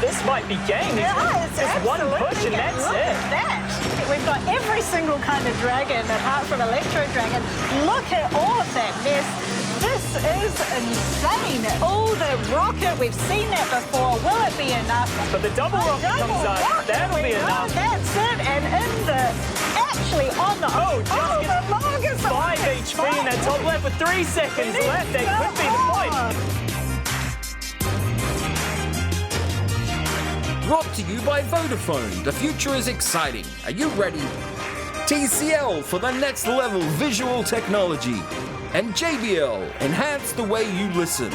this might be game. Yeah, it's just one push and that's Look it. at that. We've got every single kind of dragon apart from Electro Dragon. Look at all of that mess. This is insane. Oh, the rocket, we've seen that before. Will it be enough? But the double rocket comes out. That'll be enough. That's it. And in the, actually on the, the longest 5 HP in that top left with 3 seconds left. That could be the point. Brought to you by Vodafone. The future is exciting. Are you ready? TCL for the next level visual technology. And JBL, enhance the way you listen.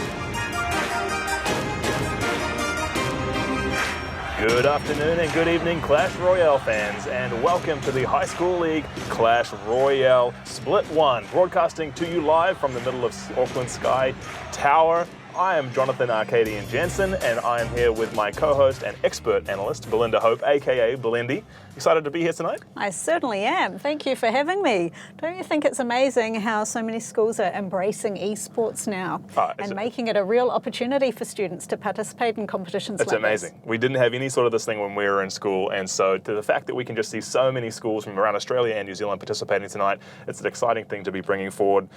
Good afternoon and good evening, Clash Royale fans, and welcome to the High School League Clash Royale Split 1, broadcasting to you live from the middle of Auckland Sky Tower. I am Jonathan Arkadian Jensen, and I am here with my co-host and expert analyst, Belinda Hope, aka Blendy. Excited to be here tonight? I certainly am. Thank you for having me. Don't you think it's amazing how so many schools are embracing esports now and making it a real opportunity for students to participate in competitions like this? It's amazing. We didn't have any sort of this thing when we were in school, and so to the fact that we can just see so many schools from around Australia and New Zealand participating tonight, it's an exciting thing to be bringing forward.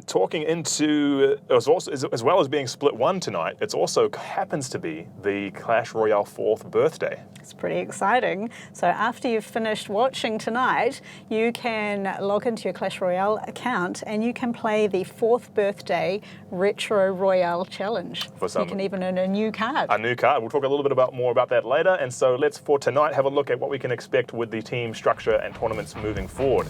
Talking into, as well as being split 1 tonight, it also happens to be the Clash Royale 4th birthday. It's pretty exciting. So after you've finished watching tonight, you can log into your Clash Royale account and you can play the 4th birthday Retro Royale Challenge. You can even earn a new card. A new card. We'll talk a little bit more about that later. And so let's, for tonight, have a look at what we can expect with the team structure and tournaments moving forward.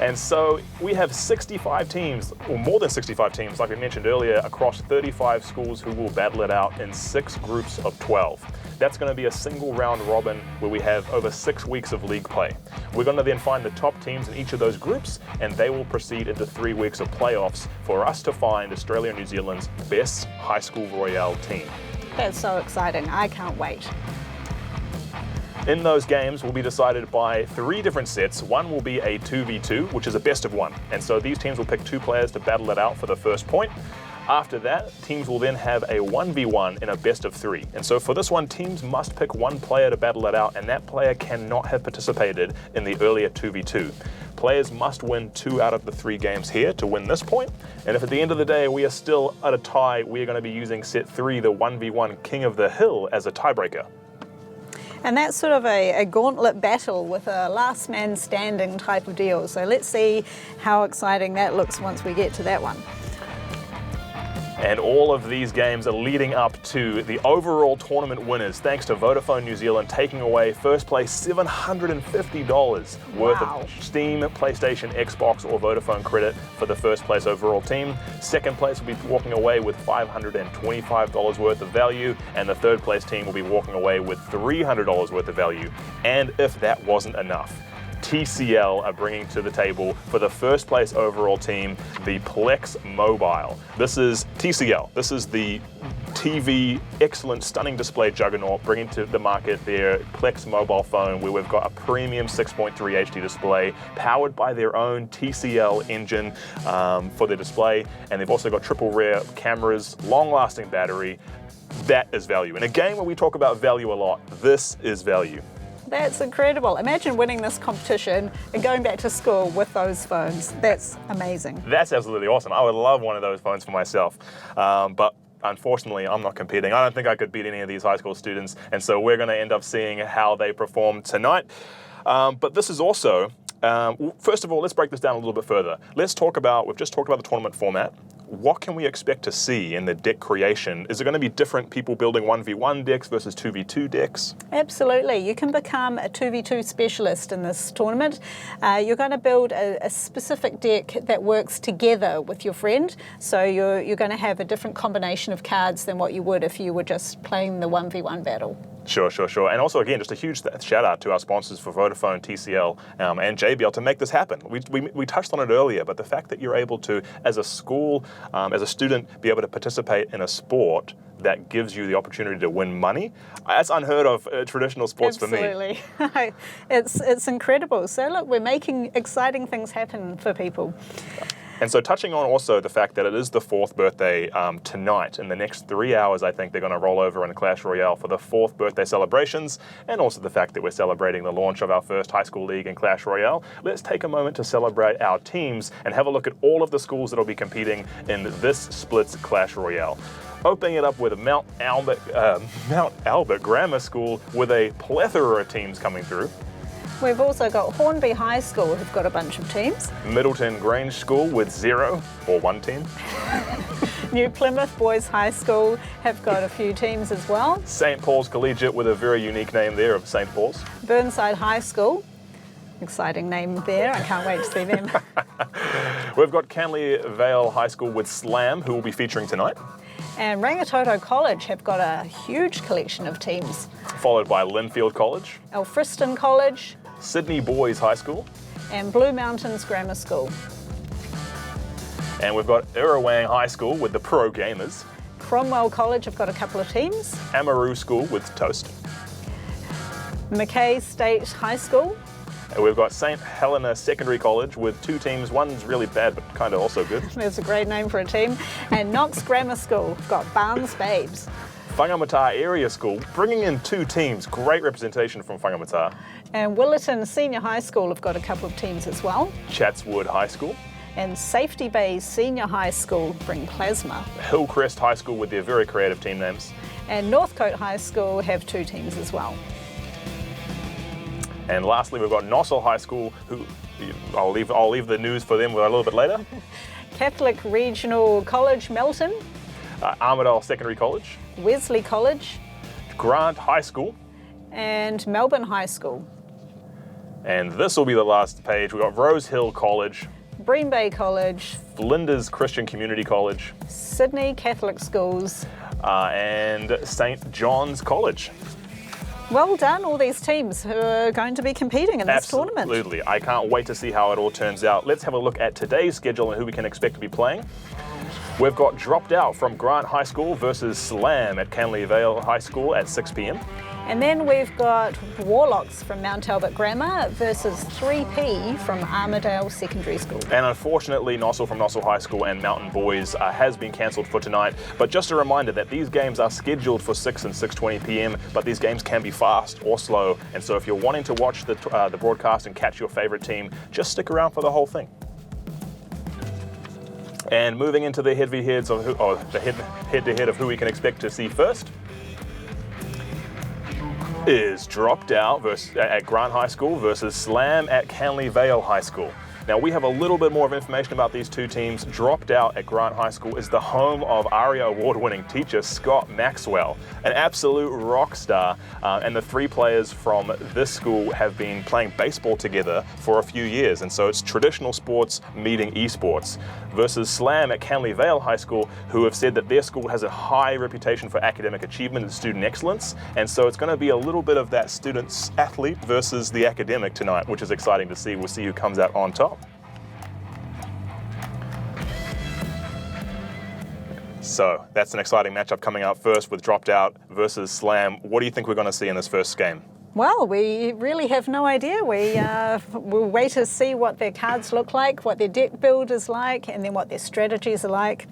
And so we have 65 teams, or more than 65 teams, like we mentioned earlier, across 35 schools who will battle it out in 6 groups of 12. That's going to be a single round robin where we have over 6 weeks of league play. We're going to then find the top teams in each of those groups, and they will proceed into 3 weeks of playoffs for us to find Australia and New Zealand's best high school Royale team. That's so exciting. I can't wait. In those games will be decided by 3 different sets. One will be a 2v2, which is a best of 1. And so these teams will pick 2 players to battle it out for the first point. After that, teams will then have a 1v1 in a best of 3. And so for this one, teams must pick 1 player to battle it out, and that player cannot have participated in the earlier 2v2. Players must win 2 out of the 3 games here to win this point. And if at the end of the day we are still at a tie, we are going to be using set 3, the 1v1 King of the Hill, as a tiebreaker. And that's sort of a gauntlet battle with a last man standing type of deal. So let's see how exciting that looks once we get to that one. And all of these games are leading up to the overall tournament winners, thanks to Vodafone New Zealand taking away first place $750 worth of Steam, PlayStation, Xbox or Vodafone credit for the first place overall team. Second place will be walking away with $525 worth of value, and the third place team will be walking away with $300 worth of value. And if that wasn't enough, TCL are bringing to the table for the first place overall team the Plex Mobile. This is TCL. This is the TV, excellent, stunning display juggernaut, bringing to the market their Plex mobile phone, where we've got a premium 6.3 HD display powered by their own TCL engine for the display. And they've also got triple rear cameras, long-lasting battery. That is value. In a game where we talk about value a lot, this is value. That's incredible. Imagine winning this competition and going back to school with those phones. That's amazing. That's absolutely awesome. I would love one of those phones for myself. But unfortunately, I'm not competing. I don't think I could beat any of these high school students. And so we're going to end up seeing how they perform tonight. But this is also, first of all, let's break this down a little bit further. We've just talked about the tournament format. What can we expect to see in the deck creation? Is it going to be different people building 1v1 decks versus 2v2 decks? Absolutely. You can become a 2v2 specialist in this tournament. You're going to build a specific deck that works together with your friend. So you're going to have a different combination of cards than what you would if you were just playing the 1v1 battle. Sure. And also, again, just a huge shout out to our sponsors for Vodafone, TCL, and JBL to make this happen. We touched on it earlier, but the fact that you're able to, as a school, as a student, be able to participate in a sport that gives you the opportunity to win money, that's unheard of traditional sports Absolutely. for me. It's incredible. So look, we're making exciting things happen for people. And so touching on also the fact that it is the 4th birthday tonight, in the next 3 hours I think they're going to roll over in Clash Royale for the 4th birthday celebrations, and also the fact that we're celebrating the launch of our first high school league in Clash Royale. Let's take a moment to celebrate our teams and have a look at all of the schools that will be competing in this Splits Clash Royale. Opening it up with Mount Albert Grammar School with a plethora of teams coming through. We've also got Hornby High School, who've got a bunch of teams. Middleton Grange School with 0 or 1 team. New Plymouth Boys High School have got a few teams as well. St. Paul's Collegiate with a very unique name there of St. Paul's. Burnside High School, exciting name there, I can't wait to see them. We've got Canley Vale High School with Slam, who will be featuring tonight. And Rangitoto College have got a huge collection of teams. Followed by Linfield College. Alfriston College. Sydney Boys High School. And Blue Mountains Grammar School. And we've got Irrawang High School with the Pro Gamers. Cromwell College have got a couple of teams. Amaru School with Toast. Mackay State High School. And we've got St. Helena Secondary College with 2 teams. One's really bad, but kind of also good. There's a great name for a team. And Knox Grammar School have got Barnes Babes. Whangamata Area School, bringing in 2 teams. Great representation from Whangamata. And Willerton Senior High School have got a couple of teams as well. Chatswood High School. And Safety Bay Senior High School bring Plasma. Hillcrest High School with their very creative team names. And Northcote High School have 2 teams as well. And lastly, we've got Nossal High School, who I'll leave the news for them a little bit later. Catholic Regional College Melton. Armidale Secondary College. Wesley College. Grant High School. And Melbourne High School. And this will be the last page. We've got Rose Hill College. Bream Bay College. Flinders Christian Community College. Sydney Catholic Schools. And St. John's College. Well done, all these teams who are going to be competing in this tournament. Absolutely. I can't wait to see how it all turns out. Let's have a look at today's schedule and who we can expect to be playing. We've got Dropped Out from Grant High School versus Slam at Canley Vale High School at 6 p.m. And then we've got Warlocks from Mount Albert Grammar versus 3P from Armidale Secondary School. And unfortunately, Nossal from Nossal High School and Mountain Boys has been cancelled for tonight. But just a reminder that these games are scheduled for 6 and 6:20 p.m, but these games can be fast or slow. And so if you're wanting to watch the broadcast and catch your favorite team, just stick around for the whole thing. And moving into the head-to-head of who we can expect to see first is Dropped Out at Grant High School versus Slam at Canley Vale High School. Now, we have a little bit more of information about these 2 teams. Dropped Out at Grant High School is the home of ARIA award-winning teacher Scott Maxwell, an absolute rock star. And the 3 players from this school have been playing baseball together for a few years. And so it's traditional sports meeting esports. Versus Slam at Canley Vale High School, who have said that their school has a high reputation for academic achievement and student excellence. And so it's going to be a little bit of that student's athlete versus the academic tonight, which is exciting to see. We'll see who comes out on top. So that's an exciting matchup coming up first with Dropped Out versus Slam. What do you think we're going to see in this first game? Well, we really have no idea. We'll wait to see what their cards look like, what their deck build is like, and then what their strategies are like.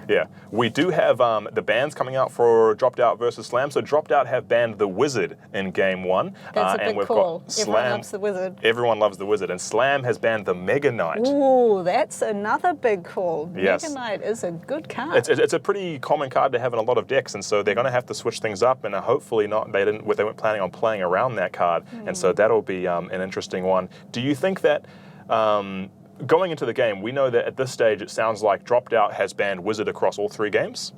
Yeah, we do have the bans coming out for Dropped Out versus Slam. So Dropped Out have banned the Wizard in game 1. That's a big and we've call. Got Slam, Everyone loves the Wizard. Everyone loves the Wizard. And Slam has banned the Mega Knight. Ooh, that's another big call. Yes. Mega Knight is a good card. It's a pretty common card to have in a lot of decks, and so they're going to have to switch things up. And hopefully not. They weren't planning on playing around that card, and so that'll be an interesting one. Do you think that? Going into the game, we know that at this stage it sounds like Dropped Out has banned Wizard across all 3 games.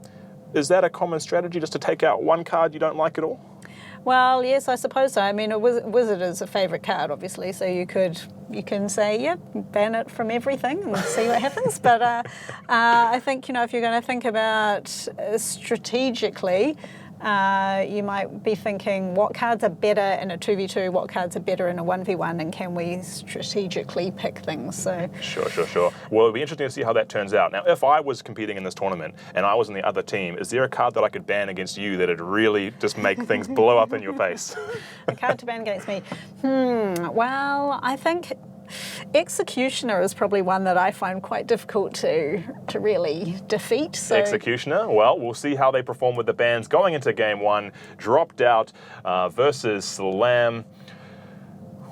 Is that a common strategy, just to take out one card you don't like at all? Well, yes, I suppose so. I mean, a Wizard is a favourite card, obviously, so you can say, yeah, ban it from everything and see what happens. But I think, if you're going to think about strategically, you might be thinking, what cards are better in a 2v2, what cards are better in a 1v1, and can we strategically pick things? So Sure. Well, it'll be interesting to see how that turns out. Now, if I was competing in this tournament and I was in the other team, is there a card that I could ban against you that'd really just make things blow up in your face? a card to ban against me. Well, I think Executioner is probably one that I find quite difficult to really defeat. So. Executioner, well, we'll see how they perform with the bans going into game one. Dropped out versus Slam.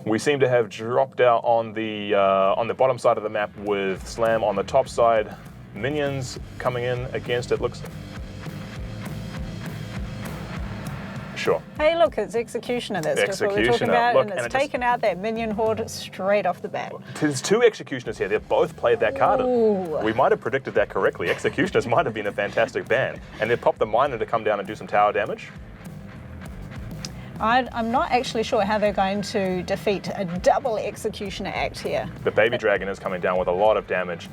We seem to have dropped out on the bottom side of the map with Slam on the top side. Minions coming in against it. Looks. Sure. Hey, look, it's Executioner. That's just what we're talking about, look, and it's taken out that minion horde straight off the bat. There's two Executioners here. They've both played that card. Ooh. We might have predicted that correctly. Executioners might have been a fantastic ban. And they've popped the Miner to come down and do some tower damage. I'm not actually sure how they're going to defeat a double Executioner act here. The Baby Dragon is coming down with a lot of damage.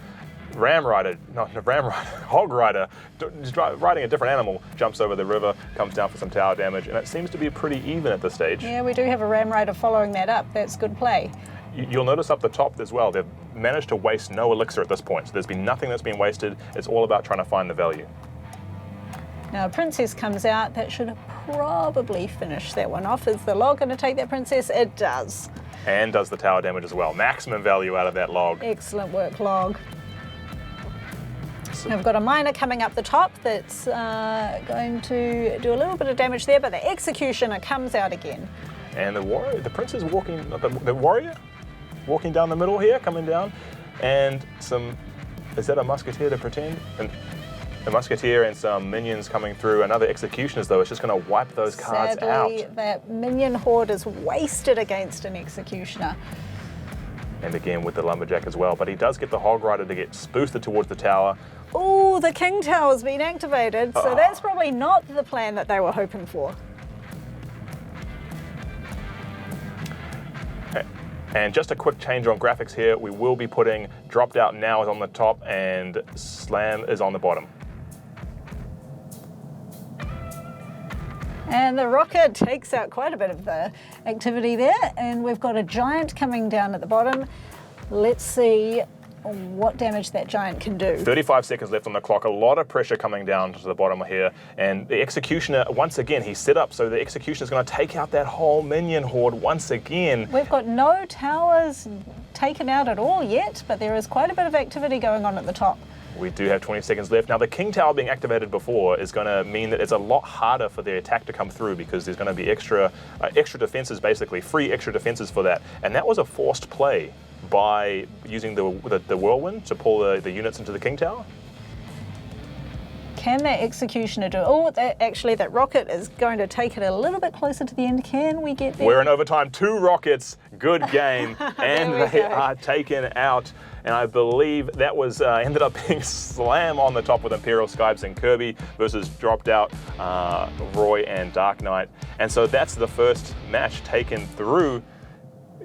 Hog Rider, just riding a different animal, jumps over the river, comes down for some tower damage, and it seems to be pretty even at this stage. Yeah, we do have a Ram Rider following that up. That's good play. You'll notice up the top as well, they've managed to waste no elixir at this point. So there's been nothing that's been wasted. It's all about trying to find the value. Now, Princess comes out. That should probably finish that one off. Is the log going to take that Princess? It does. And does the tower damage as well. Maximum value out of that log. Excellent work, log. I've got a Miner coming up the top that's going to do a little bit of damage there, but the Executioner comes out again. And the warrior, the Prince is walking, the warrior walking down the middle here, coming down, and is that a Musketeer to pretend? And the Musketeer and some minions coming through. Another Executioners though, it's just going to wipe those cards out. Sadly, that minion horde is wasted against an Executioner. And again with the Lumberjack as well, but he does get the Hog Rider to get boosted towards the tower. Oh, the King Tower's been activated, so that's probably not the plan that they were hoping for. Okay. And just a quick change on graphics here. We will be putting Dropped Out Now is on the top and Slam is on the bottom. And the Rocket takes out quite a bit of the activity there, and we've got a Giant coming down at the bottom. Let's see what damage that Giant can do. 35 seconds left on the clock. A lot of pressure coming down to the bottom here. And the Executioner, once again, he's set up so the Executioner is going to take out that whole minion horde once again. We've got no towers taken out at all yet, but there is quite a bit of activity going on at the top. We do have 20 seconds left. Now, the King Tower being activated before is going to mean that it's a lot harder for the attack to come through because there's going to be extra defenses, basically, free extra defenses for that. And that was a forced play by using the Whirlwind to pull the units into the King Tower. Can that Executioner do? Oh, actually, that Rocket is going to take it a little bit closer to the end. Can we get there? We're in overtime. 2 rockets. Good game. And they are taken out. And I believe that was ended up being Slam on the top with Imperial Skypes and Kirby versus Dropped Out Roy and Dark Knight. And so that's the first match taken through.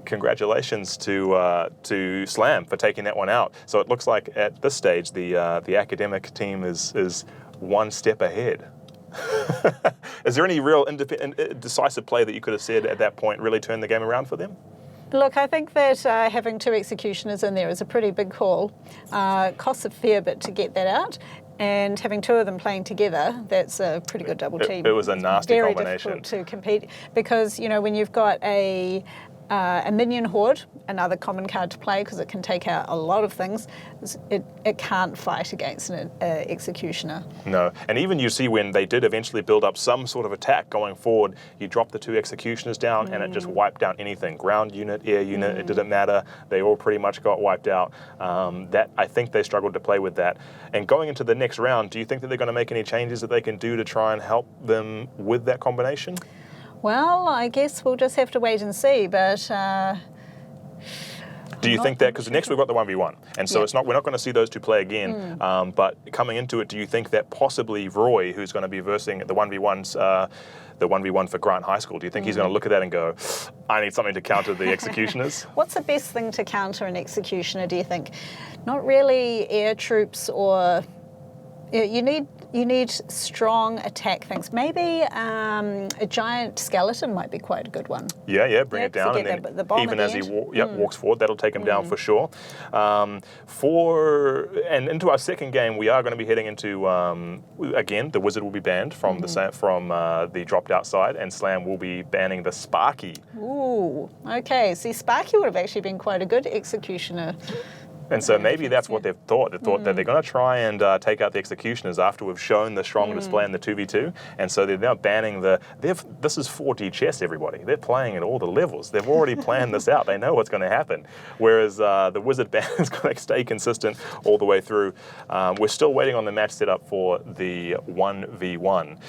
Congratulations to Slam for taking that one out. So it looks like at this stage the academic team is one step ahead. Is there any real decisive play that you could have said at that point really turned the game around for them? Look, I think that having 2 Executioners in there is a pretty big call. Costs a fair bit to get that out. And having 2 of them playing together, that's a pretty good double team. It was a nasty combination. Very difficult to compete because, you know, when you've got a minion horde, another common card to play because it can take out a lot of things, it can't fight against an Executioner. No, and even you see when they did eventually build up some sort of attack going forward, you drop the 2 Executioners down and it just wiped down anything. Ground unit, air unit, it didn't matter. They all pretty much got wiped out. I think they struggled to play with that. And going into the next round, do you think that they're going to make any changes that they can do to try and help them with that combination? Well, I guess we'll just have to wait and see, but... do you think that, because next we've got the 1v1, and so we're not going to see those 2 play again, but coming into it, do you think that possibly Roy, who's going to be versing the 1v1s, the 1v1 for Grant High School, do you think he's going to look at that and go, I need something to counter the Executioners? What's the best thing to counter an Executioner, do you think? Not really air troops or... You need You need strong attack things. Maybe a giant skeleton might be quite a good one. Yeah, bring it down, to and get then the bomb even at as the he end. walks forward, that'll take him down for sure. And into our second game, we are going to be heading into again, the wizard will be banned from the dropped out side, and Slam will be banning the Sparky. Ooh, okay. See, Sparky would have actually been quite a good executioner. And so maybe that's what they've thought. They thought that they're going to try and take out the executioners after we've shown the strong display in the 2v2. And so they're now banning this is 4G chess, everybody. They're playing at all the levels. They've already planned this out. They know what's going to happen. Whereas the Wizard ban is going to stay consistent all the way through. We're still waiting on the match set up for the 1v1.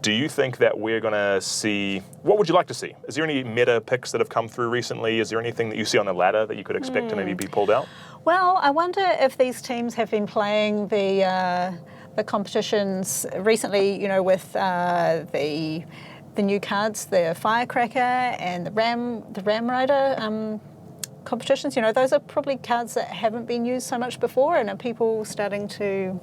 Do you think that we're going to see, what would you like to see? Is there any meta picks that have come through recently? Is there anything that you see on the ladder that you could expect to maybe be pulled out? Well, I wonder if these teams have been playing the competitions recently, with the new cards, the Firecracker and the Ram Rider competitions. Those are probably cards that haven't been used so much before, and are people starting to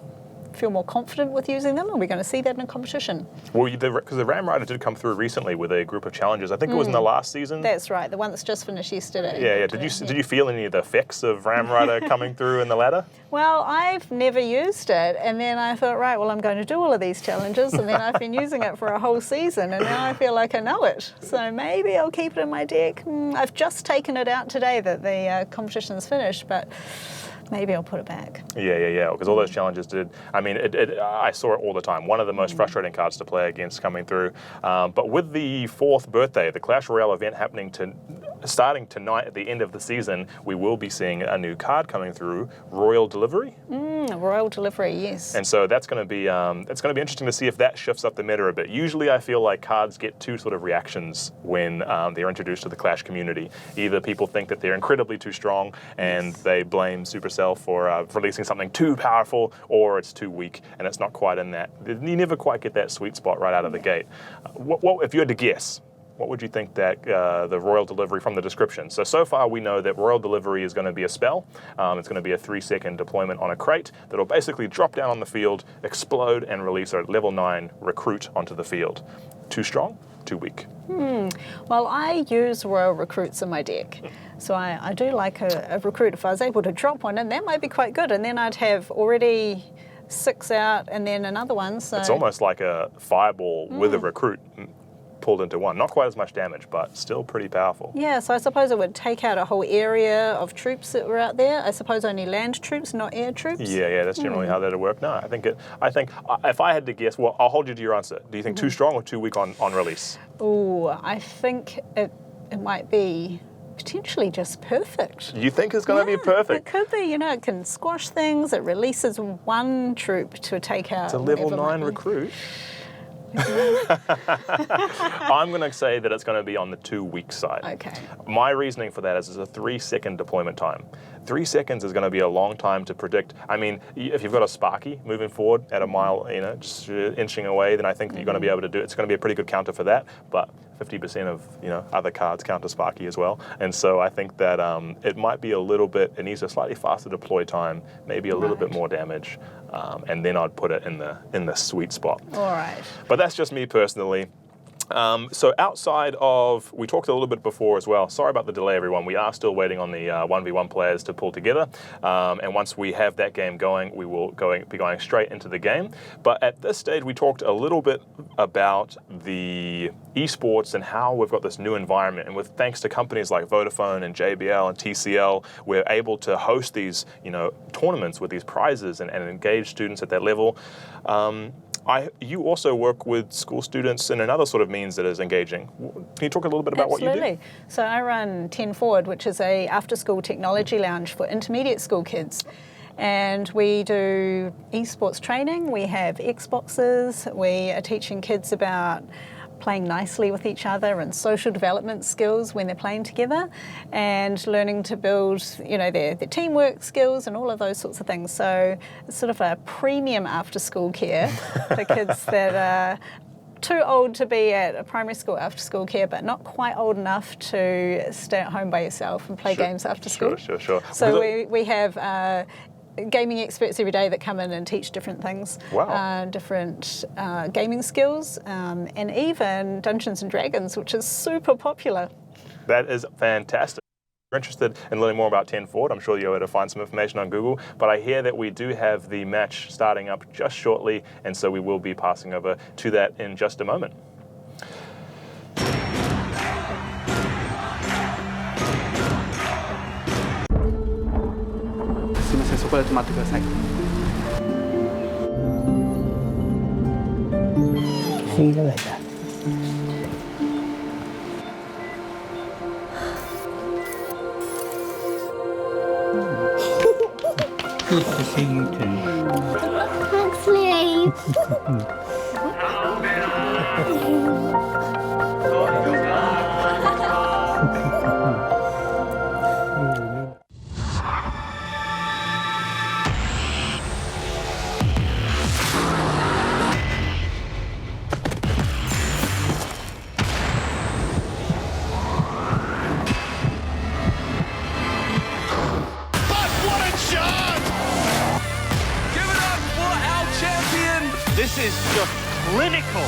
feel more confident with using them? Are we going to see that in a competition? Well, because the Ram Rider did come through recently with a group of challenges. I think it was in the last season. That's right, the one that's just finished yesterday. Yeah. Did you feel any of the effects of Ram Rider coming through in the ladder? Well, I've never used it, and then I thought, right, well, I'm going to do all of these challenges, and then I've been using it for a whole season, and now I feel like I know it. So maybe I'll keep it in my deck. I've just taken it out today that the competition's finished, but maybe I'll put it back. Yeah. Because all those challenges did. I mean, I saw it all the time. One of the most frustrating cards to play against coming through. But with the 4th birthday, the Clash Royale event starting tonight at the end of the season, we will be seeing a new card coming through, Royal Delivery. Royal Delivery, yes. And so that's going to be interesting to see if that shifts up the meta a bit. Usually, I feel like cards get two sort of reactions when they're introduced to the Clash community. Either people think that they're incredibly too strong and they blame Supercell for releasing something too powerful, or it's too weak and it's not quite in that. You never quite get that sweet spot right out of the gate. What if you had to guess? What would you think that the Royal Delivery from the description? So far we know that Royal Delivery is going to be a spell. It's going to be a 3-second deployment on a crate that'll basically drop down on the field, explode, and release a level 9 recruit onto the field. Too strong? Too weak? Well, I use Royal Recruits in my deck. So I do like a recruit. If I was able to drop one in, that might be quite good. And then I'd have already 6 out and then another one. So it's almost like a fireball with a recruit pulled into one. Not quite as much damage, but still pretty powerful. Yeah, so I suppose it would take out a whole area of troops that were out there. I suppose only land troops, not air troops. Yeah, that's generally how that'd work. No, I think if I had to guess, well, I'll hold you to your answer. Do you think too strong or too weak on release? Oh, I think it might be potentially just perfect. You think it's going to be perfect? It could be. It can squash things. It releases one troop to take out. It's a level 9 recruit. I'm going to say that it's going to be on the too weak side. Okay. My reasoning for that is it's a 3-second deployment time. 3 seconds is going to be a long time to predict. I mean, if you've got a Sparky moving forward at a mile, just inching away, then I think that you're going to be able to do it. It's going to be a pretty good counter for that. But 50% of other cards counter Sparky as well, and so I think that it might be a little bit. It needs a slightly faster deploy time, maybe a little bit more damage, and then I'd put it in the sweet spot. All right. But that's just me personally. So outside of, we talked a little bit before as well, sorry about the delay everyone, we are still waiting on the 1v1 players to pull together, and once we have that game going, we will be going straight into the game. But at this stage we talked a little bit about the esports and how we've got this new environment, and with thanks to companies like Vodafone and JBL and TCL, we're able to host these tournaments with these prizes and engage students at that level. You also work with school students in another sort of means that is engaging. Can you talk a little bit about what you do? Absolutely. So I run 10 Forward, which is a after-school technology lounge for intermediate school kids. And we do esports training, we have Xboxes, we are teaching kids about playing nicely with each other and social development skills when they're playing together, and learning to build, their teamwork skills and all of those sorts of things. So it's sort of a premium after-school care for kids that are too old to be at a primary school after-school care, but not quite old enough to stay at home by yourself and play games after school. Sure. So we have gaming experts every day that come in and teach different things. Wow. Different gaming skills, and even Dungeons and Dragons, which is super popular. That is fantastic. If you're interested in learning more about 10 Forward, I'm sure you'll be able to find some information on Google, but I hear that we do have the match starting up just shortly, and so we will be passing over to that in just a moment. すみません、そこで止まってください。See you later. Good to see you too. Thanks, Lee. This is just clinical.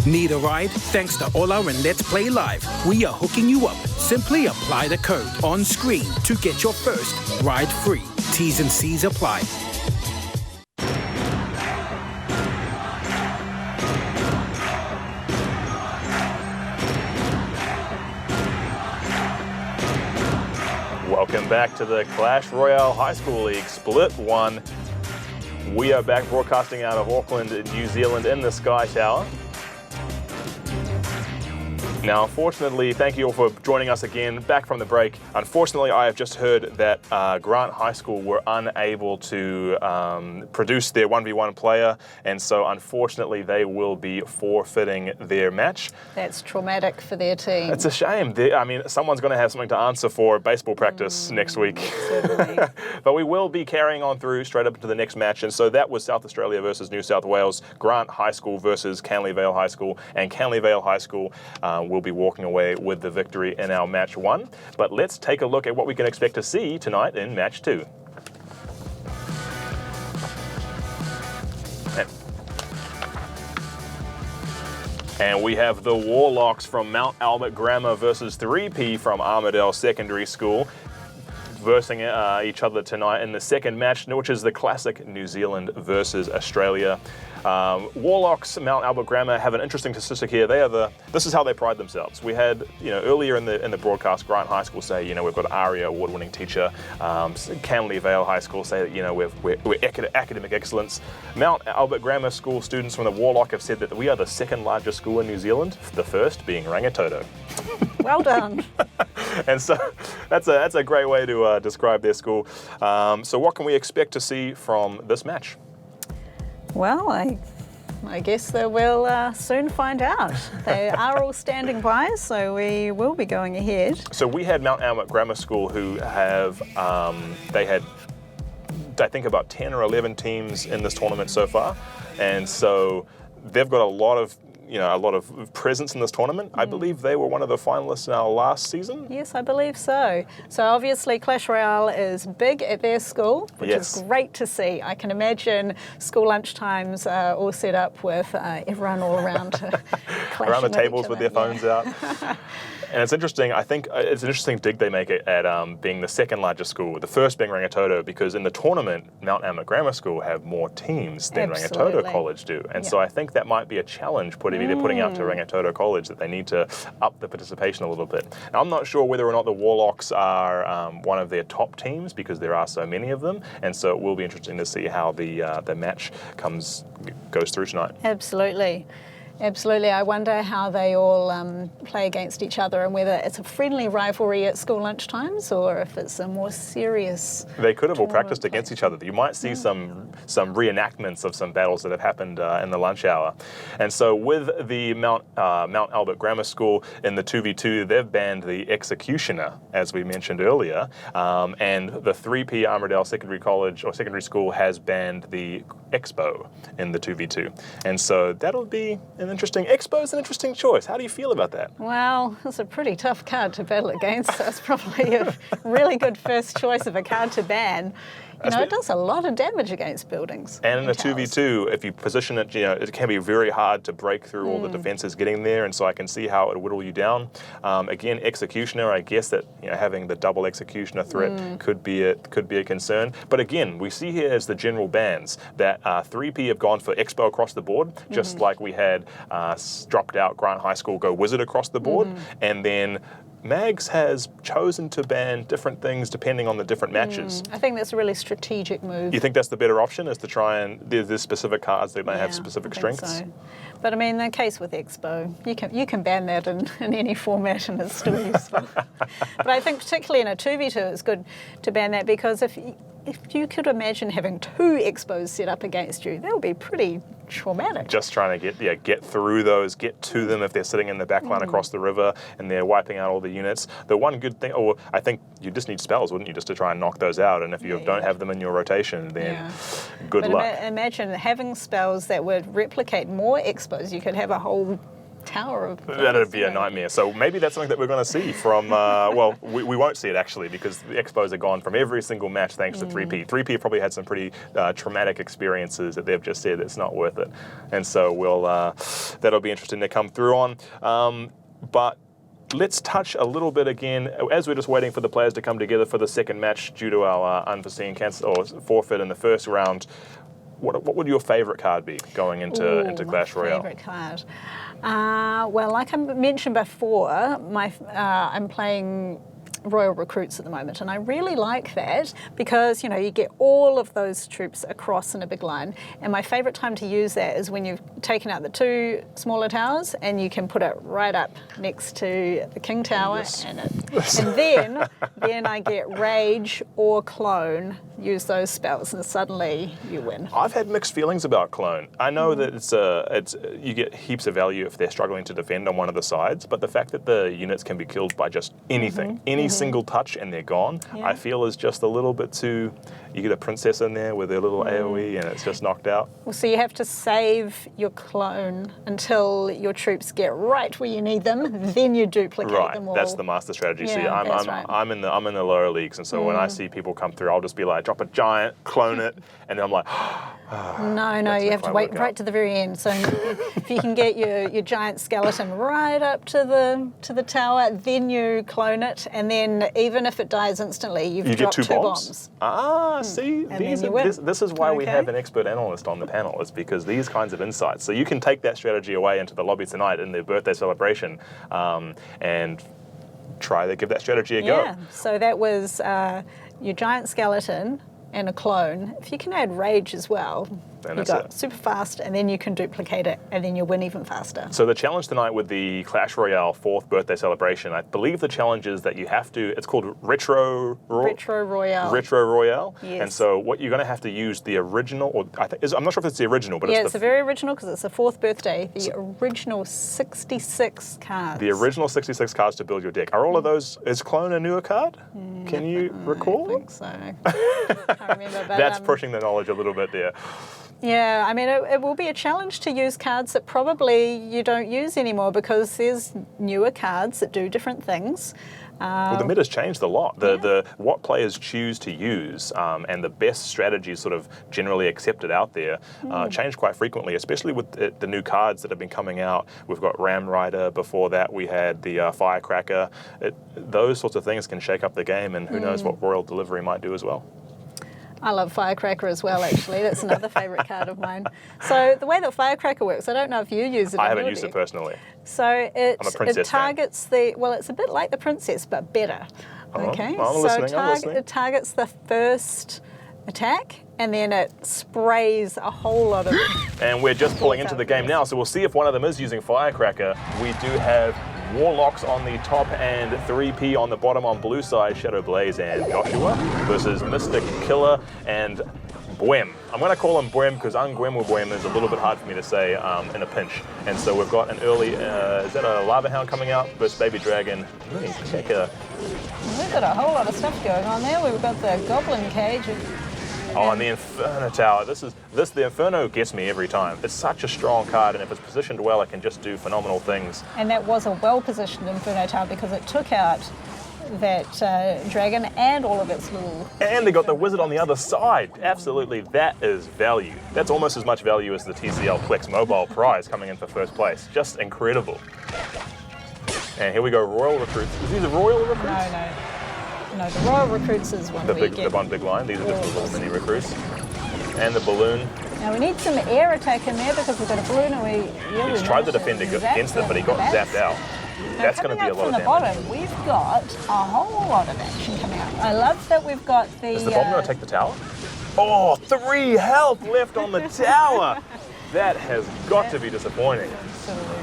Need a ride? Thanks to Ola and Let's Play Live, we are hooking you up. Simply apply the code on screen to get your first ride free. T's and C's apply. Welcome back to the Clash Royale High School League Split 1. We are back broadcasting out of Auckland, New Zealand in the Sky Tower. Now, unfortunately, thank you all for joining us again, back from the break. Unfortunately, I have just heard that Grant High School were unable to produce their 1v1 player, and so unfortunately they will be forfeiting their match. That's traumatic for their team. It's a shame. I mean, someone's going to have something to answer for at baseball practice next week. Certainly. But we will be carrying on through straight up to the next match, and so that was South Australia versus New South Wales, Grant High School versus Canley Vale High School, and Canley Vale High School will be walking away with the victory in our match 1. But let's take a look at what we can expect to see tonight in match 2. And we have the Warlocks from Mount Albert Grammar versus 3P from Armidale Secondary School versing each other tonight in the second match, which is the classic New Zealand versus Australia. Warlocks, Mount Albert Grammar have an interesting statistic here. This is how they pride themselves. We had, earlier in the broadcast, Grant High School say, we've got ARIA award-winning teacher. Canley Vale High School say that, we're academic excellence. Mount Albert Grammar School students from the Warlock have said that we are the second largest school in New Zealand, the first being Rangitoto. Well done. And so that's a great way to describe their school. So what can we expect to see from this match? Well, I guess they will soon find out. They are all standing by, so we will be going ahead. So we had Mount Albert Grammar School who have, they had, I think, about 10 or 11 teams in this tournament so far. And so they've got a lot of a lot of presence in this tournament. I believe they were one of the finalists in our last season. Yes, I believe so. So obviously Clash Royale is big at their school, which is great to see. I can imagine school lunchtimes all set up with everyone all around around the tables with their phones out. And it's interesting, I think it's an interesting dig they make it at being the second largest school, the first being Rangitoto, because in the tournament, Mount Albert Grammar School have more teams than Rangitoto College do. And so I think that might be a challenge they're putting out to Rangitoto College, that they need to up the participation a little bit. Now, I'm not sure whether or not the Warlocks are one of their top teams, because there are so many of them. And so it will be interesting to see how the match goes through tonight. Absolutely. Absolutely. I wonder how they all play against each other, and whether it's a friendly rivalry at school lunchtimes or if it's a more serious. They could have all practiced against each other. You might see some reenactments of some battles that have happened in the lunch hour. And so with the Mount Albert Grammar School in the 2v2, they've banned the Executioner, as we mentioned earlier, and the 3P Armidale Secondary College or Secondary School has banned the Expo in the 2v2. And so that'll be an interesting. Expo is an interesting choice. How do you feel about that? Well, it's a pretty tough card to battle against. So it's probably a really good first choice of a card to ban. It does a lot of damage against buildings. And in a 2v2, if you position it, it can be very hard to break through all the defenses getting there, and so I can see how it would whittle you down. Again, Executioner, I guess that having the double Executioner threat could be a concern. But again, we see here as the general bans that 3P have gone for Expo across the board, just like we had dropped out Grant High School go Wizard across the board, and then Mags has chosen to ban different things depending on the different matches. I think that's a really strategic move. You think that's the better option, is to try and there's specific cards that may have specific strengths? So. But I mean, the case with Expo, you can ban that in any format and it's still useful. But I think particularly in a 2v2 it's good to ban that, because if you could imagine having two Expos set up against you, that would be pretty traumatic. Just trying to get through those, get to them if they're sitting in the back line across the river and they're wiping out all the units. The one good thing, I think you just need spells, wouldn't you, just to try and knock those out? And if you don't have them in your rotation, then good luck. Imagine having spells that would replicate more Expos. You could have a whole tower of things. That'd be a nightmare. So maybe that's something that we're going to see from, we won't see it actually, because the Expos are gone from every single match thanks to 3P. 3P probably had some pretty traumatic experiences that they've just said it's not worth it. And so that'll be interesting to come through on. But let's touch a little bit again, as we're just waiting for the players to come together for the second match due to our unforeseen cancel or forfeit in the first round. What would your favourite card be going into Clash Royale? Favourite card? Well, like I mentioned before, I'm playing Royal Recruits at the moment, and I really like that because you get all of those troops across in a big line, and my favourite time to use that is when you've taken out the two smaller towers and you can put it right up next to the King Tower, and then I get Rage or Clone, use those spells, and suddenly you win. I've had mixed feelings about Clone. I know that you get heaps of value if they're struggling to defend on one of the sides, but the fact that the units can be killed by just anything, any single touch and they're gone, I feel is just a little bit too. You get a princess in there with their little AoE and it's just knocked out. Well, so you have to save your clone until your troops get right where you need them, then you duplicate them all. Right, that's the master strategy. See, I'm in the lower leagues, and so when I see people come through, I'll just be like, drop a giant, clone it, and then I'm like, no, you have to wait right to the very end. So if you can get your giant skeleton right up to the tower, then you clone it, and then even if it dies instantly, you dropped get two bombs. See, this is why we have an expert analyst on the panel. It's because these kinds of insights. So you can take that strategy away into the lobby tonight in their birthday celebration, and try to give that strategy a go. Yeah. So that was your giant skeleton and a clone. If you can add Rage as well, you got super fast, and then you can duplicate it, and then you win even faster. So the challenge tonight with the Clash Royale 4th birthday celebration, I believe the challenge is that you have to, it's called Retro Royale. Retro Royale. Yes. And so what you're going to have to use the original, or I'm not sure if it's the original, but it's the very original because it's the 4th birthday. The original 66 cards. The original 66 cards to build your deck. Are all of those, is Clone a newer card? Can you recall? I think so. I can't remember. But, that's pushing the knowledge a little bit there. Yeah, I mean, it will be a challenge to use cards that probably you don't use anymore because there's newer cards that do different things. Well, the meta's changed a lot. The what players choose to use and the best strategies sort of generally accepted out there change quite frequently, especially with the new cards that have been coming out. We've got Ram Rider. Before that, we had the Firecracker. Those sorts of things can shake up the game, and who knows what Royal Delivery might do as well. I love Firecracker as well, actually. That's another favourite card of mine. So the way that Firecracker works, I don't know if you use it. I haven't used it personally. So it targets fan. it's a bit like the Princess, but better. Okay, I'm listening. It targets the first attack, and then it sprays a whole lot of And we're just pulling into the game now, so we'll see if one of them is using Firecracker. We do have Warlocks on the top and 3P on the bottom on blue side, Shadow Blaze and Joshua versus Mystic Killer and Bwem. I'm going to call him Bwem because Ungwem or Bwem is a little bit hard for me to say in a pinch. And so we've got an early, is that a Lava Hound coming out versus Baby Dragon? Let me check We've got a whole lot of stuff going on there. We've got the Goblin Cage. Oh, and the Inferno Tower. The Inferno gets me every time. It's such a strong card, and if it's positioned well, it can just do phenomenal things. And that was a well-positioned Inferno Tower because it took out that dragon and all of its little... And they got the wizard on the other side. Absolutely, that is value. That's almost as much value as the TCL Plex Mobile prize coming in for first place. Just incredible. And here we go, Royal Recruits. Is these the Royal Recruits? No, the Royal Recruits is one the one big line. These are just the little mini recruits. And the balloon. Now we need some air attack in there because we've got a balloon and He's tried to defend against it, but he got zapped out. That's going to be a lot of damage. From the bottom, we've got a whole lot of action coming out. I love that we've got the... Is the bomb going to take the tower? Oh, 3 health left on the tower. That has got to be disappointing. Absolutely.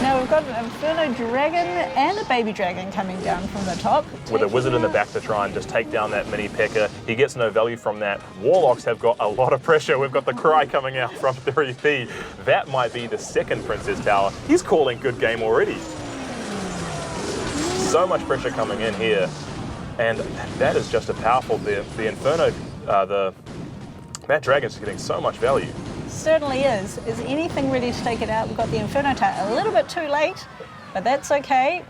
Now we've got an Inferno Dragon and a Baby Dragon coming down from the top. With a wizard in the back to try and just take down that mini P.E.K.K.A. He gets no value from that. Warlocks have got a lot of pressure. We've got the Cry coming out from 3P. That might be the second Princess Tower. He's calling good game already. So much pressure coming in here. And that is just a powerful... The Inferno... that Dragon's getting so much value. Certainly is. Is anything ready to take it out? We've got the Inferno Tower a little bit too late, but that's okay.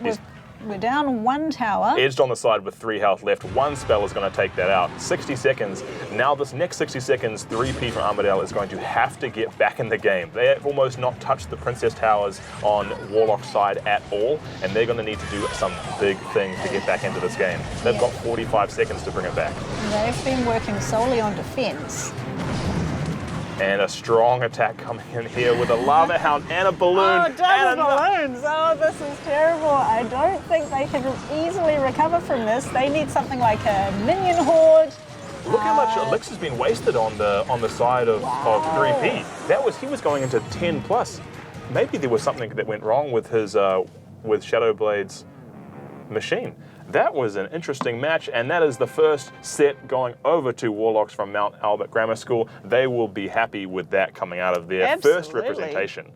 We're down 1 tower. Edged on the side with 3 health left. 1 spell is going to take that out. 60 seconds. Now this next 60 seconds, 3P from Armidale is going to have to get back in the game. They have almost not touched the Princess Towers on Warlock's side at all, and they're going to need to do some big things to get back into this game. They've got 45 seconds to bring it back. They've been working solely on defense. And a strong attack coming in here with a Lava Hound and a balloon. Oh, double balloons. Oh, this is terrible. I don't think they can easily recover from this. They need something like a minion horde. Look how much elixir's been wasted on the side of 3P. He was going into 10 plus. Maybe there was something that went wrong with his with Shadowblade's machine. That was an interesting match, and that is the first set going over to Warlocks from Mount Albert Grammar School. They will be happy with that coming out of their first representation.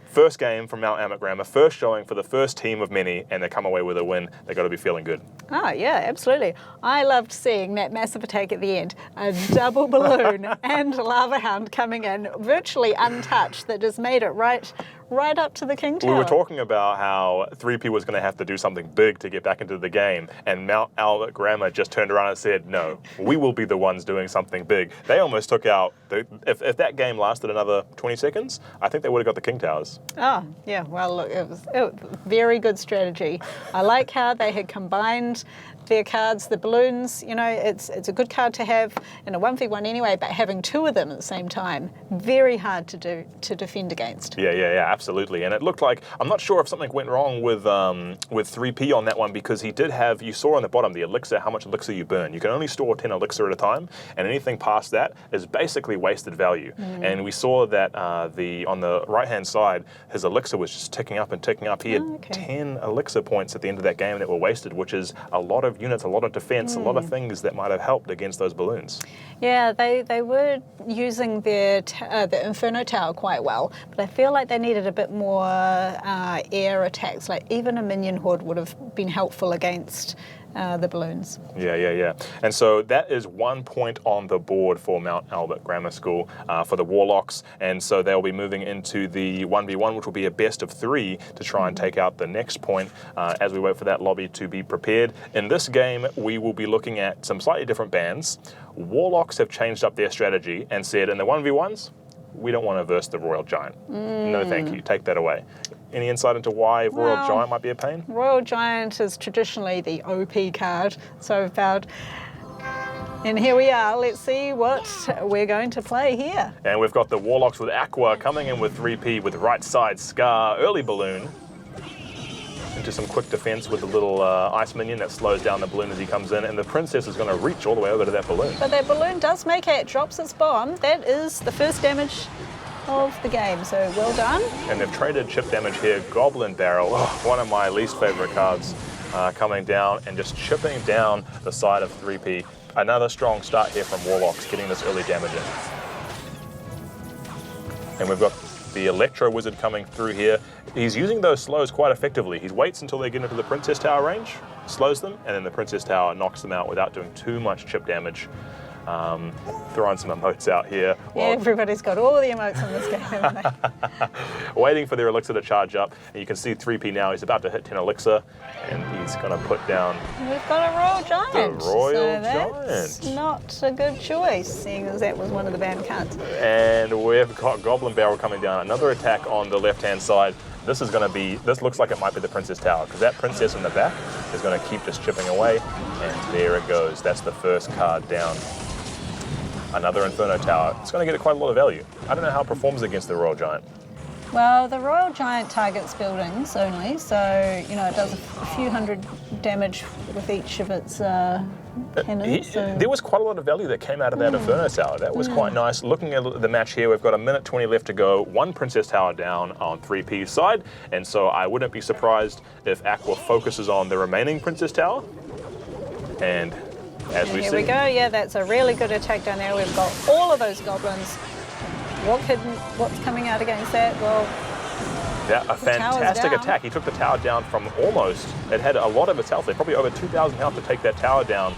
First game from Mount Albert Grammar, first showing for the first team of many, and they come away with a win. They've got to be feeling good. Oh, yeah, absolutely. I loved seeing that massive attack at the end. A double balloon and Lava Hound coming in, virtually untouched, that just made it right up to the King Tower. We were talking about how 3P was going to have to do something big to get back into the game, and Mount Albert Grammar just turned around and said, no, we will be the ones doing something big. They almost took out, if that game lasted another 20 seconds, I think they would have got the King Towers. Oh, yeah, well, look, it was very good strategy. I like how they had combined their cards, the balloons, you know, it's a good card to have in a 1v1 anyway, but having 2 of them at the same time, very hard to defend against. Yeah, absolutely. And it looked like, I'm not sure if something went wrong with 3P on that one, because he did have, you saw on the bottom, the elixir, how much elixir you burn. You can only store 10 elixir at a time, and anything past that is basically wasted value. And we saw that on the right-hand side, his elixir was just ticking up and ticking up. He had 10 elixir points at the end of that game that were wasted, which is a lot of units, a lot of defense, a lot of things that might have helped against those balloons. Yeah, they were using the Inferno Tower quite well, but I feel like they needed a bit more air attacks. Like even a minion horde would have been helpful against the balloons. Yeah. And so that is 1 point on the board for Mount Albert Grammar School for the Warlocks. And so they'll be moving into the 1v1, which will be a best of 3 to try and take out the next point as we wait for that lobby to be prepared. In this game, we will be looking at some slightly different bans. Warlocks have changed up their strategy and said in the 1v1s, we don't want to verse the Royal Giant. No, thank you. Take that away. Any insight into why Royal Giant might be a pain? Royal Giant is traditionally the OP card, so about. And here we are. Let's see what we're going to play here. And we've got the Warlocks with Aqua coming in with 3P with right side Scar, early balloon. Into some quick defense with the little ice minion that slows down the balloon as he comes in. And the Princess is going to reach all the way over to that balloon. But that balloon does make it, drops its bomb. That is the first damage of the game, so well done. And they've traded chip damage here. Goblin Barrel, one of my least favorite cards, coming down and just chipping down the side of 3P. Another strong start here from Warlocks, getting this early damage in. And we've got the Electro Wizard coming through here. He's using those slows quite effectively. He waits until they get into the Princess Tower range, slows them, and then the Princess Tower knocks them out without doing too much chip damage. Throwing some emotes out here. Yeah, everybody's got all the emotes in this game, haven't they? Waiting for their elixir to charge up. And you can see 3P now, he's about to hit 10 elixir, and he's going to put down... We've got a Royal Giant. The Royal That's Giant. Not a good choice, seeing as that was one of the banned cards. And we've got Goblin Barrel coming down. Another attack on the left-hand side. This is going to be... This looks like it might be the Princess Tower, because that Princess in the back is going to keep just chipping away. And there it goes. That's the first card down. Another Inferno Tower. It's going to get quite a lot of value. I don't know how it performs against the Royal Giant. Well, the Royal Giant targets buildings only, so, you know, it does a few hundred damage with each of its cannons. There was quite a lot of value that came out of that Inferno Tower. That was quite nice. Looking at the match here, we've got 1:20 left to go. One Princess Tower down on 3P's side, and so I wouldn't be surprised if Aqua focuses on the remaining Princess Tower. And as we see... Here we go. Yeah, that's a really good attack down there. We've got all of those goblins. What's coming out against that? Well, yeah, a fantastic attack. He took the tower down from almost... It had a lot of its health. They probably over 2,000 health to take that tower down.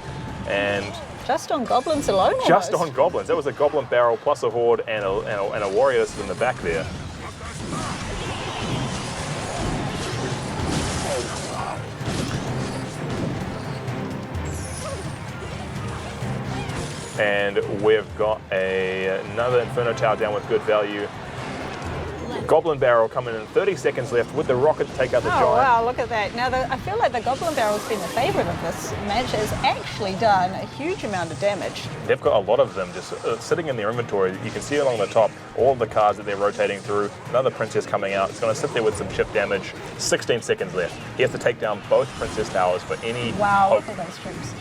And... Just on goblins alone, Just almost. on goblins. That was a Goblin Barrel plus a Horde and a Warrior that's in the back there. And we've got another Inferno Tower down with good value. Goblin Barrel coming in 30 seconds left with the rocket to take out the Giant. Oh wow, look at that. Now I feel like the Goblin Barrel's been the favourite of this match. Has actually done a huge amount of damage. They've got a lot of them just sitting in their inventory. You can see along the top all the cards that they're rotating through. Another Princess coming out. It's going to sit there with some chip damage. 16 seconds left. He has to take down both Princess Towers for any hope. Look at those troops.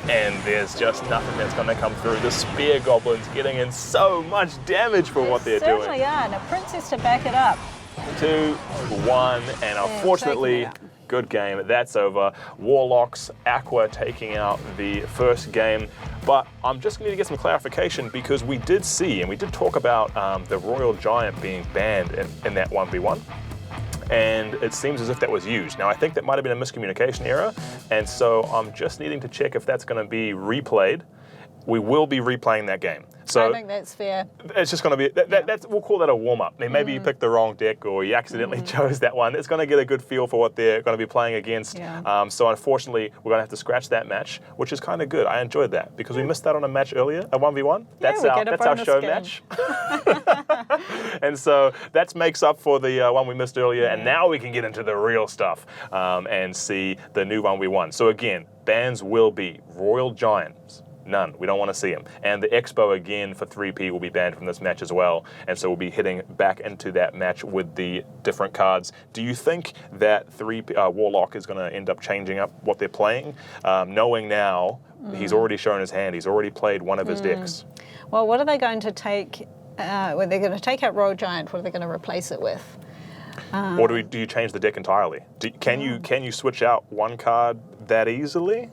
And there's just nothing that's going to come through. The Spear Goblins getting in so much damage for what they're doing. Certainly are, and a Princess to back it up. 2-1, and unfortunately, good game. That's over. Warlocks, Aqua taking out the first game. But I'm just going to get some clarification because we did see, and we did talk about the Royal Giant being banned in that 1v1. And it seems as if that was used. Now, I think that might have been a miscommunication error, and so I'm just needing to check if that's going to be replayed. We will be replaying that game. So I think that's fair. It's just going to be, we'll call that a warm-up. I mean, maybe you picked the wrong deck or you accidentally chose that one. It's going to get a good feel for what they're going to be playing against. Yeah. So unfortunately, we're going to have to scratch that match, which is kind of good. I enjoyed that because we missed that on a match earlier, a 1v1. That's our show match. And so that makes up for the one we missed earlier. And now we can get into the real stuff and see the new 1v1. So again, bans will be Royal Giants. None. We don't want to see them. And the Expo again for 3P will be banned from this match as well. And so we'll be heading back into that match with the different cards. Do you think that Warlock is going to end up changing up what they're playing? Knowing now he's already shown his hand. He's already played one of his decks. Well, what are they going to take? Well, they're going to take out Royal Giant. What are they going to replace it with? Or do you change the deck entirely? Can you switch out one card that easily?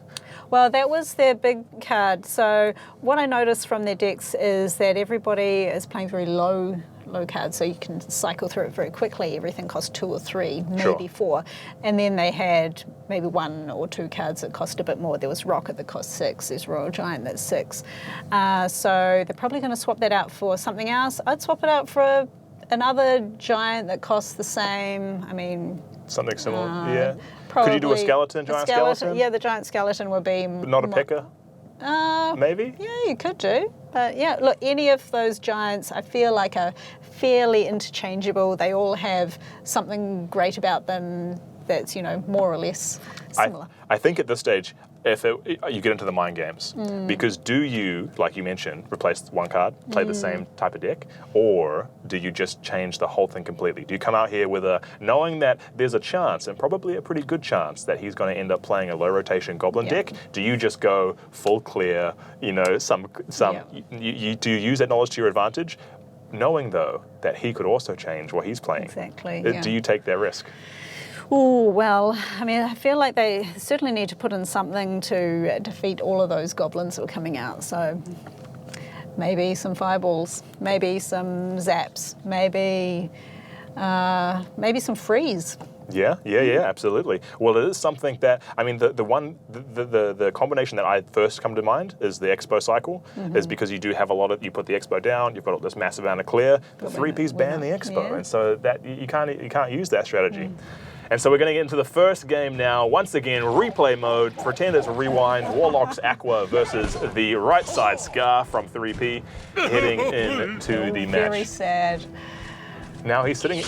Well, that was their big card. So what I noticed from their decks is that everybody is playing very low low cards, so you can cycle through it very quickly. Everything cost 2 or 3, maybe Sure. 4. And then they had maybe 1 or 2 cards that cost a bit more. There was Rocket that cost 6, there's Royal Giant that's 6. So they're probably going to swap that out for something else. I'd swap it out for another giant that costs the same. I mean, Something similar, yeah. probably Could you do a skeleton, giant skeleton? Yeah, the giant skeleton would be Not a picker, maybe? Yeah, you could do. But yeah, look, any of those giants I feel like are fairly interchangeable. They all have something great about them that's, more or less similar. I think at this stage, you get into the mind games, because do you, like you mentioned, replace one card, play the same type of deck, or do you just change the whole thing completely? Do you come out here with knowing that there's a chance, and probably a pretty good chance, that he's going to end up playing a low rotation goblin deck? Do you just go full clear? Do you use that knowledge to your advantage, knowing though that he could also change what he's playing? Exactly. Do you take that risk? Oh, well, I mean, I feel like they certainly need to put in something to defeat all of those goblins that were coming out. So maybe some fireballs, maybe some zaps, maybe some freeze. Yeah, absolutely. Well, it is something that, I mean, the combination that I first come to mind is the Expo cycle, is because you do have you put the Expo down, you've got this massive amount of clear, the 3Ps ban the Expo, and so that you can't use that strategy. And so we're going to get into the first game now. Once again, replay mode. Pretend it's Rewind. Warlocks Aqua versus the right side Scar from 3P, heading into the match. Very sad. Now he's sitting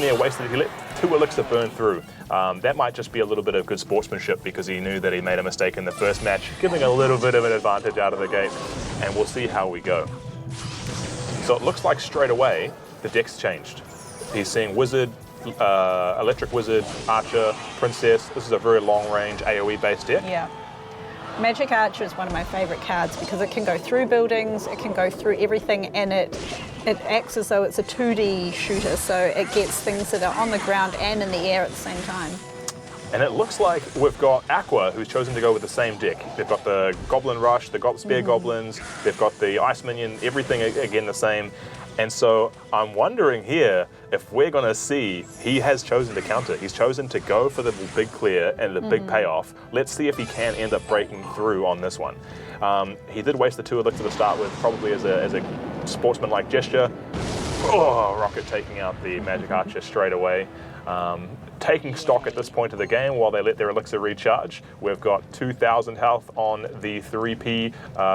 there wasted. He let 2 elixir burn through. That might just be a little bit of good sportsmanship, because he knew that he made a mistake in the first match, giving a little bit of an advantage out of the gate. And we'll see how we go. So it looks like straight away the deck's changed. He's seeing Wizard, Electric Wizard, Archer, Princess. This is a very long-range AoE-based deck. Yeah. Magic Archer is one of my favourite cards because it can go through buildings, it can go through everything, and it acts as though it's a 2D shooter, so it gets things that are on the ground and in the air at the same time. And it looks like we've got Aqua, who's chosen to go with the same deck. They've got the Goblin Rush, the Spear Goblins, they've got the Ice Minion, everything again the same. And so I'm wondering here if we're going to see he has chosen to counter. He's chosen to go for the big clear and the big payoff. Let's see if he can end up breaking through on this one. He did waste the 2 elixir to start with, probably as a sportsman-like gesture. Oh, Rocket taking out the Magic Archer straight away. Taking stock at this point of the game while they let their elixir recharge. We've got 2,000 health on the 3P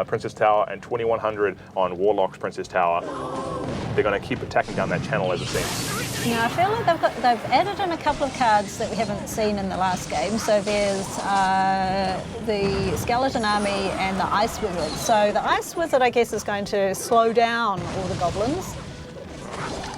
Princess Tower and 2,100 on Warlock's Princess Tower. They're going to keep attacking down that channel as it seems. Yeah, I feel like they've added in a couple of cards that we haven't seen in the last game. So there's the Skeleton Army and the Ice Wizard. So the Ice Wizard, I guess, is going to slow down all the goblins.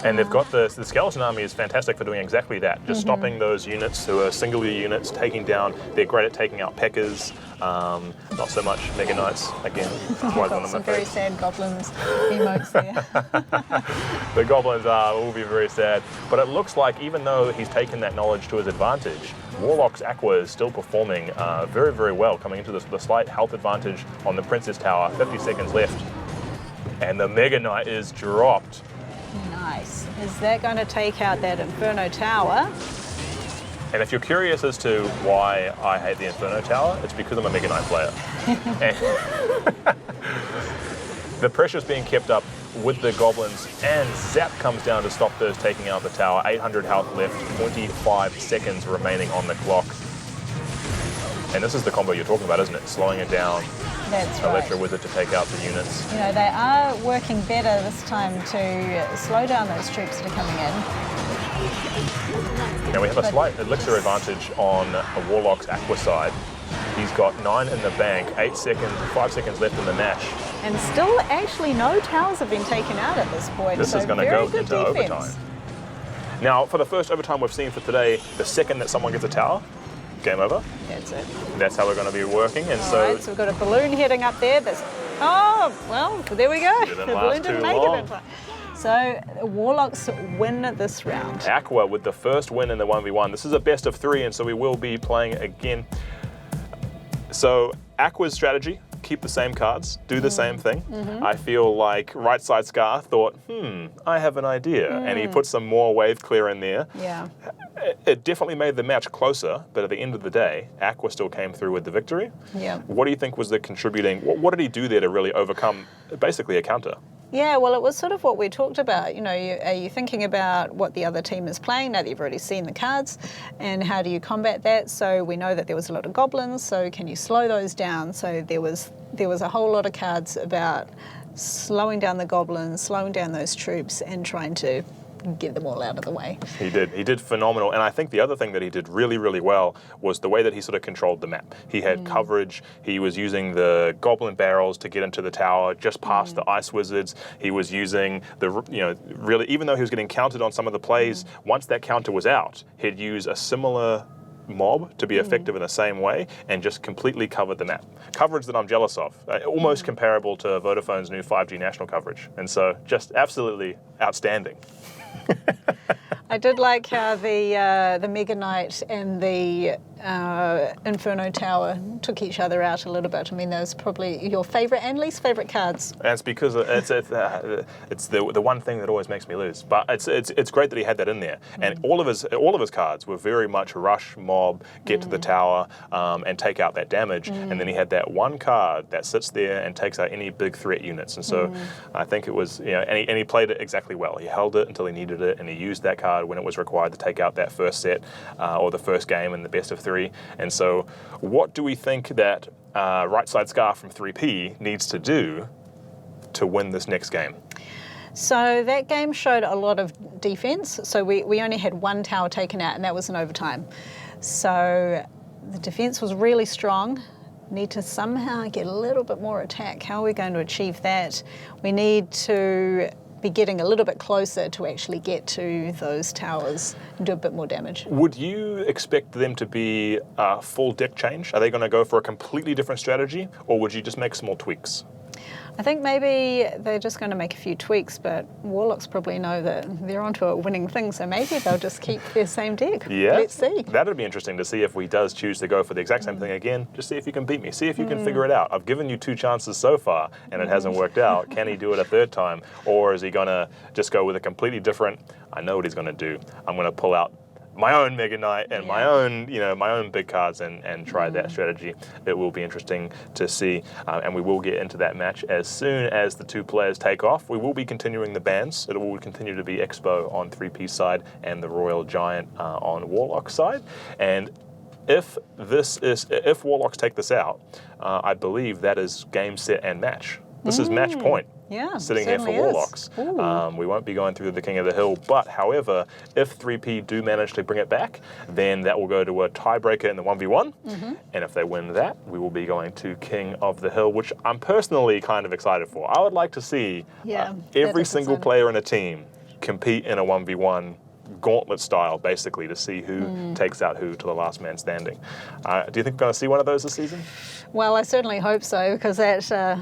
And they've got the Skeleton Army is fantastic for doing exactly that, just stopping those units who are singular units, taking down. They're great at taking out Peckers, not so much Mega Knights, again. That's why one of Some my very favorites. sad goblins emotes there. The goblins will be very sad. But it looks like even though he's taken that knowledge to his advantage, Warlock's Aqua is still performing very, very well, coming into the slight health advantage on the Princess Tower, 50 seconds left. And the Mega Knight is dropped. Nice. Is that going to take out that Inferno Tower? And if you're curious as to why I hate the Inferno Tower, it's because I'm a Mega Knight player. And the pressure's being kept up with the goblins, and Zap comes down to stop those taking out the tower. 800 health left, 25 seconds remaining on the clock. And this is the combo you're talking about, isn't it? Slowing it down. That's right. Electro Wizard to take out the units. You know, they are working better this time to slow down those troops that are coming in. Now we have a slight elixir advantage on a Warlock's Aqua side. He's got 9 in the bank, 5 seconds left in the match. And still actually no towers have been taken out at this point. This is going to go into overtime. Now, for the first overtime we've seen for today, the second that someone gets a tower, game over. That's it. That's how we're going to be working. And All right, so we've got a balloon heading up there. Oh, well, there we go. Didn't the last balloon didn't too make long. it in time. So Warlocks win this round. Aqua with the first win in the 1v1. This is a best of 3, and so we will be playing again. So Aqua's strategy, keep the same cards, do the same thing. I feel like Right Side Scar thought, I have an idea. And he put some more wave clear in there. Yeah. It definitely made the match closer, but at the end of the day, Aqua still came through with the victory. Yeah. What do you think was the contributing, what did he do there to really overcome basically a counter? Yeah, well, it was sort of what we talked about. You know, are you thinking about what the other team is playing now that you've already seen the cards, and how do you combat that? So we know that there was a lot of goblins, so can you slow those down? So there was a whole lot of cards about slowing down the goblins, slowing down those troops, and trying to get them all out of the way. He did phenomenal. And I think the other thing that he did really, really well was the way that he sort of controlled the map. He had coverage. He was using the goblin barrels to get into the tower just past the ice wizards. He was using really, even though he was getting countered on some of the plays, once that counter was out, he'd use a similar mob to be effective in the same way and just completely covered the map. Coverage that I'm jealous of, almost comparable to Vodafone's new 5G national coverage. And so just absolutely outstanding. I did like how the Mega Knight and the Inferno Tower took each other out a little bit. I mean, those are probably your favourite and least favourite cards. And it's because it's the one thing that always makes me lose. But it's great that he had that in there. And all of his cards were very much rush, mob, get to the tower, and take out that damage. And then he had that one card that sits there and takes out any big threat units. And so I think it was, and he played it exactly well. He held it until he needed it, and he used that card when it was required to take out that first set or the first game in the best of 3. And so what do we think that Right Side Scar from 3P needs to do to win this next game? So that game showed a lot of defence. So we only had one tower taken out, and that was in overtime. So the defence was really strong. Need to somehow get a little bit more attack. How are we going to achieve that? We need to be getting a little bit closer to actually get to those towers and do a bit more damage. Would you expect them to be a full deck change? Are they going to go for a completely different strategy, or would you just make small tweaks? I think maybe they're just going to make a few tweaks, but Warlocks probably know that they're onto a winning thing, so maybe they'll just keep their same deck. Yeah, let's see. That'd be interesting to see if he does choose to go for the exact same thing again. Just see if you can beat me. See if you can figure it out. I've given you 2 chances so far, and it hasn't worked out. Can he do it a third time, or is he going to just go with a completely different? I know what he's going to do. I'm going to pull out my own Mega Knight and my own big cards and try that strategy. It will be interesting to see, and we will get into that match as soon as the 2 players take off. We will be continuing the bans. It will continue to be Expo on 3P side and the Royal Giant on Warlock side. And if Warlocks take this out, I believe that is game, set, and match. This is match point. Yeah, sitting here for Warlocks. We won't be going through the King of the Hill, but however, if 3P do manage to bring it back, then that will go to a tiebreaker in the 1v1, and if they win that, we will be going to King of the Hill, which I'm personally kind of excited for. I would like to see every single player in a team compete in a 1v1 gauntlet style, basically, to see who takes out who to the last man standing. Do you think we're going to see one of those this season? Well, I certainly hope so, because there's a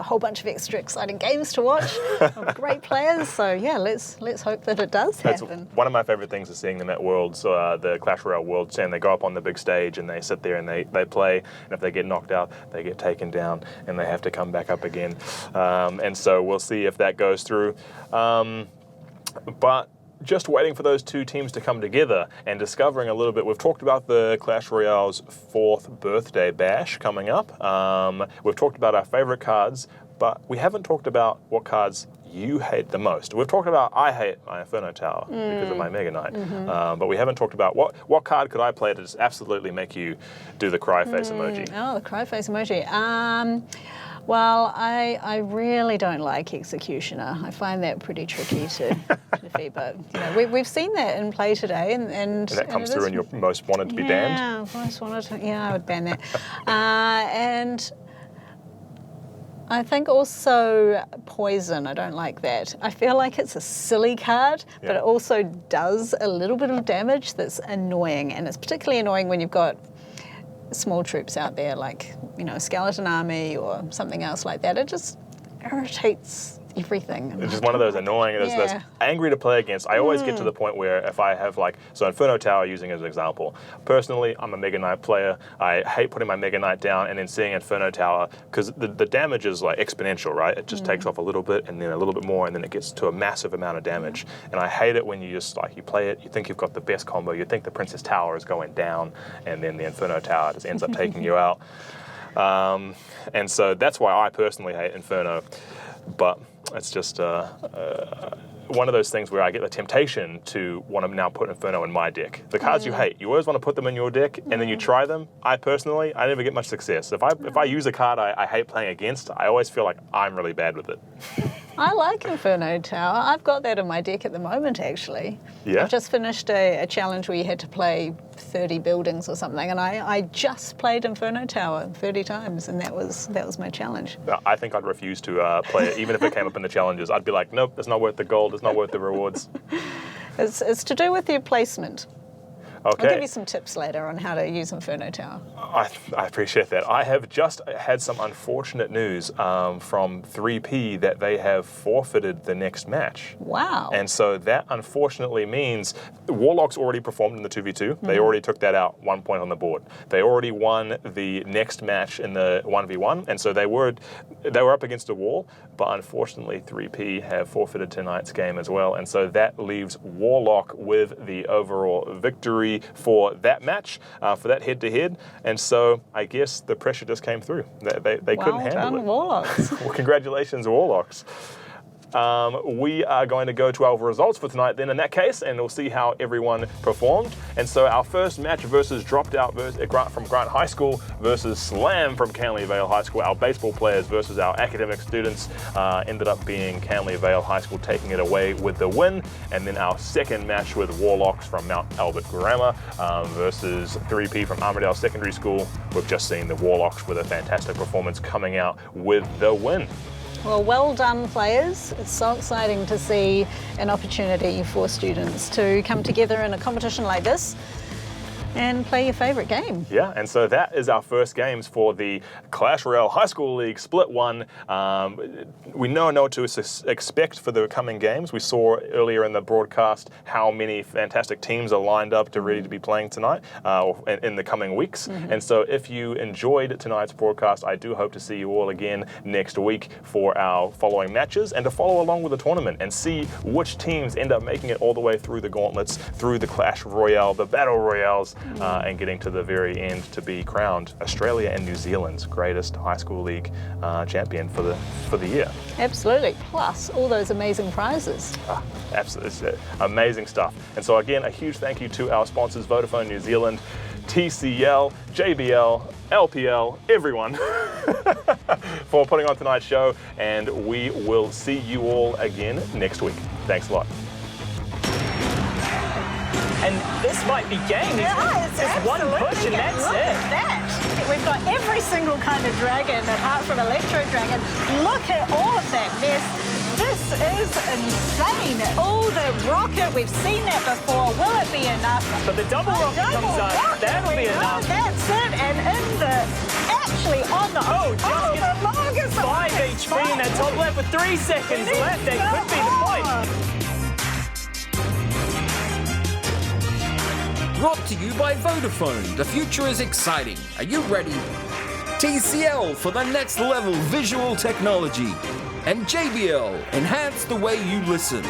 whole bunch of extra exciting games to watch of great players. So yeah, let's hope that it does happen. One of my favorite things is seeing them at Worlds, the Clash Royale Worlds, and they go up on the big stage and they sit there and they play, and if they get knocked out, they get taken down and they have to come back up again. And so we'll see if that goes through. But just waiting for those 2 teams to come together and discovering a little bit. We've talked about the Clash Royale's 4th birthday bash coming up. We've talked about our favourite cards, but we haven't talked about what cards you hate the most. We've talked about I hate my Inferno Tower because of my Mega Knight, but we haven't talked about what card could I play to just absolutely make you do the cry face emoji. Oh, the cry face emoji. Well, I really don't like Executioner. I find that pretty tricky to defeat, but we've seen that in play today, and that comes through in your most wanted to be banned. Yeah, most wanted to. Yeah, I would ban that. And I think also Poison. I don't like that. I feel like it's a silly card, but it also does a little bit of damage that's annoying, and it's particularly annoying when you've got small troops out there, like a skeleton army or something else like that. It just irritates everything. It's just one of those annoying, those angry to play against. I always get to the point where if I have so Inferno Tower using as an example. Personally, I'm a Mega Knight player. I hate putting my Mega Knight down and then seeing Inferno Tower because the damage is like exponential, right? It just takes off a little bit and then a little bit more and then it gets to a massive amount of damage. And I hate it when you just you play it, you think you've got the best combo, you think the Princess Tower is going down and then the Inferno Tower just ends up taking you out. And so that's why I personally hate Inferno. But it's just one of those things where I get the temptation to want to now put Inferno in my deck. The cards you hate, you always want to put them in your deck, and then you try them. I never get much success. If I use a card I hate playing against, I always feel like I'm really bad with it. I like Inferno Tower. I've got that in my deck at the moment, actually. Yeah? I've just finished a challenge where you had to play 30 buildings or something, and I just played Inferno Tower 30 times, and that was my challenge. I think I'd refuse to play it, even if it came up in the challenges. I'd be like, nope, it's not worth the gold, it's not worth the rewards. It's to do with your placement. Okay. I'll give you some tips later on how to use Inferno Tower. I appreciate that. I have just had some unfortunate news from 3P that they have forfeited the next match. Wow. And so that unfortunately means the Warlocks already performed in the 2v2. They already took that out 1 point on the board. They already won the next match in the 1v1, and so they were up against a wall, but unfortunately 3P have forfeited tonight's game as well, and so that leaves Warlock with the overall victory for that match, for that head-to-head, and so I guess the pressure just came through. They couldn't handle it. Warlocks. Well, congratulations, Warlocks. We are going to go to our results for tonight then in that case, and we'll see how everyone performed. And so our first match versus Dropped Out from Grant High School versus Slam from Canley Vale High School. Our baseball players versus our academic students ended up being Canley Vale High School taking it away with the win. And then our second match with Warlocks from Mount Albert Grammar versus 3P from Armidale Secondary School. We've just seen the Warlocks with a fantastic performance coming out with the win. Well done, players. It's so exciting to see an opportunity for students to come together in a competition like this and play your favourite game. Yeah, and so that is our first games for the Clash Royale High School League Split 1. We know what to expect for the coming games. We saw earlier in the broadcast how many fantastic teams are lined up ready to be playing tonight or in the coming weeks. And so if you enjoyed tonight's broadcast, I do hope to see you all again next week for our following matches and to follow along with the tournament and see which teams end up making it all the way through the gauntlets, through the Clash Royale, the Battle Royales, and getting to the very end to be crowned Australia and New Zealand's greatest high school league champion for the year. Absolutely, plus all those amazing prizes. Absolutely, it's amazing stuff. And so again, a huge thank you to our sponsors, Vodafone New Zealand, TCL, JBL, LPL, everyone for putting on tonight's show, and we will see you all again next week. Thanks a lot. And this might be game. It's one push and that's it. We've got every single kind of dragon apart from Electro Dragon. Look at all of that mess. This is insane. All the rocket, we've seen that before. Will it be enough? But the double rocket comes out. That'll be enough. That's it. And actually on the the longest 5 HP in that top left with 3 seconds left. That could be the point. Brought to you by Vodafone. The future is exciting. Are you ready? TCL for the next level visual technology. And JBL, enhance the way you listen.